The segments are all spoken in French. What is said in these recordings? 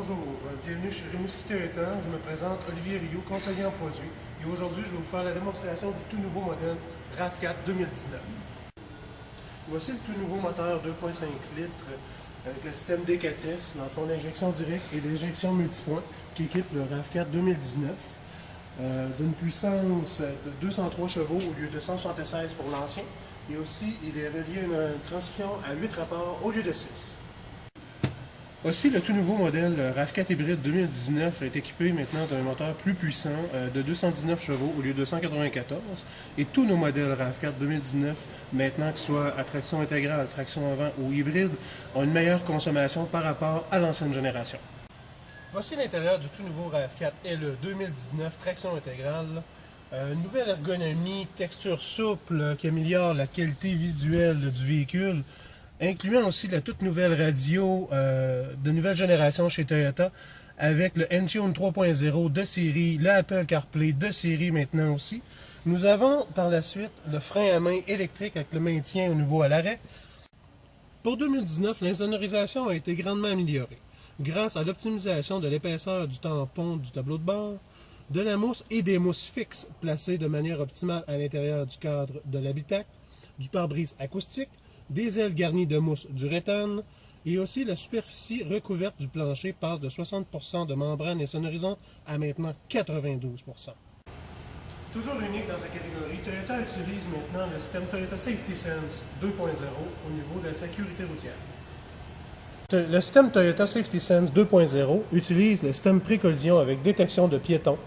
Bonjour, bienvenue chez Rimouski Toyota. Je me présente Olivier Rio, conseiller en produits. Et aujourd'hui, je vais vous faire la démonstration du tout nouveau modèle RAV4 2019. Voici le tout nouveau moteur 2.5 litres avec le système D4S, dans le fond l'injection directe et l'injection multipoint qui équipe le RAV4 2019 d'une puissance de 203 chevaux au lieu de 176 pour l'ancien. Et aussi, il est relié à une transmission à 8 rapports au lieu de 6. Aussi, le tout nouveau modèle RAV4 hybride 2019 est équipé maintenant d'un moteur plus puissant de 219 chevaux au lieu de 194. Et tous nos modèles RAV4 2019, maintenant qu'ils soient à traction intégrale, traction avant ou hybride, ont une meilleure consommation par rapport à l'ancienne génération. Voici l'intérieur du tout nouveau RAV4 LE 2019 traction intégrale. Une nouvelle ergonomie, texture souple qui améliore la qualité visuelle du véhicule, incluant aussi la toute nouvelle radio de nouvelle génération chez Toyota avec le Entune 3.0 de série, le Apple CarPlay de série maintenant aussi. Nous avons par la suite le frein à main électrique avec le maintien au niveau à l'arrêt. Pour 2019, l'insonorisation a été grandement améliorée grâce à l'optimisation de l'épaisseur du tampon du tableau de bord, de la mousse et des mousses fixes placées de manière optimale à l'intérieur du cadre de l'habitacle, du pare-brise acoustique, des ailes garnies de mousse d'uréthane et aussi la superficie recouverte du plancher passe de 60% de membrane insonorisante à maintenant 92%. Toujours unique dans sa catégorie, Toyota utilise maintenant le système Toyota Safety Sense 2.0 au niveau de la sécurité routière. Le système Toyota Safety Sense 2.0 utilise le système pré-collision avec détection de piétons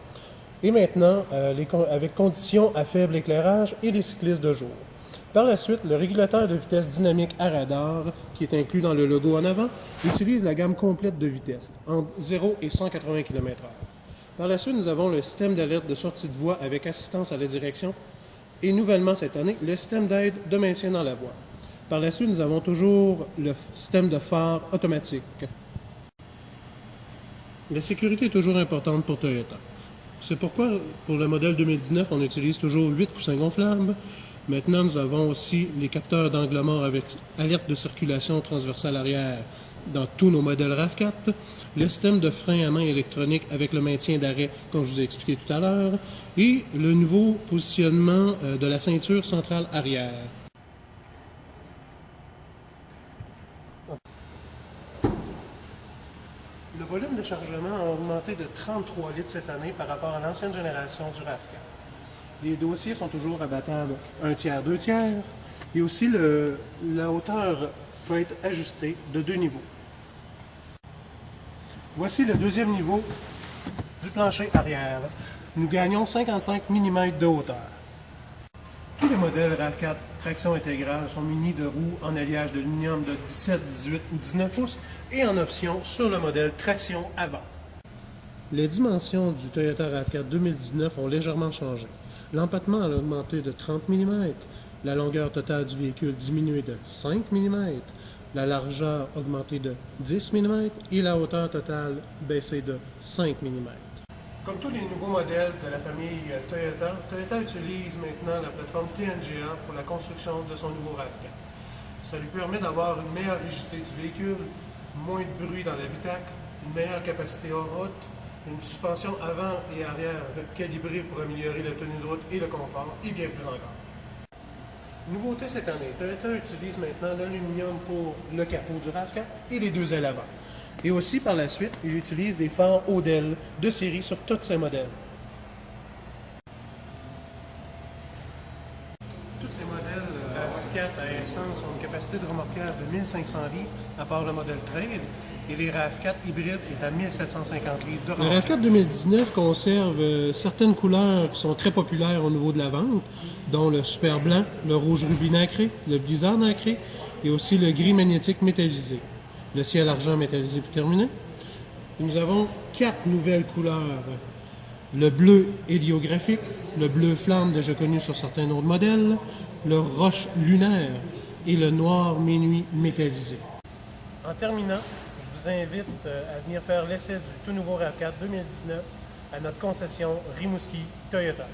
et maintenant avec conditions à faible éclairage et les cyclistes de jour. Par la suite, le régulateur de vitesse dynamique à radar, qui est inclus dans le logo en avant, utilise la gamme complète de vitesse, entre 0 et 180 km/h. Par la suite, nous avons le système d'alerte de sortie de voie avec assistance à la direction et nouvellement cette année, le système d'aide de maintien dans la voie. Par la suite, nous avons toujours le système de phare automatique. La sécurité est toujours importante pour Toyota. C'est pourquoi, pour le modèle 2019, on utilise toujours 8 coussins gonflables. Maintenant, nous avons aussi les capteurs d'angle mort avec alerte de circulation transversale arrière dans tous nos modèles RAV4, le système de frein à main électronique avec le maintien d'arrêt, comme je vous ai expliqué tout à l'heure, et le nouveau positionnement de la ceinture centrale arrière. Le volume de chargement a augmenté de 33 litres cette année par rapport à l'ancienne génération du RAV4. Les dossiers sont toujours abattables 1 tiers, 2 tiers. Et aussi, la hauteur peut être ajustée de 2 niveaux. Voici le deuxième niveau du plancher arrière. Nous gagnons 55 mm de hauteur. Tous les modèles RAV4 traction intégrale sont munis de roues en alliage d'aluminium de 17, 18 ou 19 pouces et en option sur le modèle traction avant. Les dimensions du Toyota RAV4 2019 ont légèrement changé. L'empattement a augmenté de 30 mm, la longueur totale du véhicule diminuée de 5 mm, la largeur augmentée de 10 mm et la hauteur totale baissée de 5 mm. Comme tous les nouveaux modèles de la famille Toyota, Toyota utilise maintenant la plateforme TNGA pour la construction de son nouveau RAV4. Ça lui permet d'avoir une meilleure rigidité du véhicule, moins de bruit dans l'habitacle, une meilleure capacité hors route, une suspension avant et arrière calibrée pour améliorer la tenue de route et le confort, et bien plus encore. Nouveauté cette année, Toyota utilise maintenant l'aluminium pour le capot du RAV4 et les deux ailes avant. Et aussi, par la suite, il utilise des phares Odell de série sur tous ses modèles. Tous les modèles RAV4 à essence ont une capacité de remorquage de 1500 livres, à part le modèle Trail. Et les RAV4 hybrides est à 1750 livres de remorquage. Le RAV4 2019 conserve certaines couleurs qui sont très populaires au niveau de la vente, dont le super blanc, le rouge rubis nacré, le blizzard nacré et aussi le gris magnétique métallisé. Le ciel argent métallisé pour terminer. Et nous avons 4 nouvelles couleurs. Le bleu héliographique, le bleu flamme déjà connu sur certains autres modèles, le roche lunaire et le noir minuit métallisé. En terminant, je vous invite à venir faire l'essai du tout nouveau RAV4 2019 à notre concession Rimouski Toyota.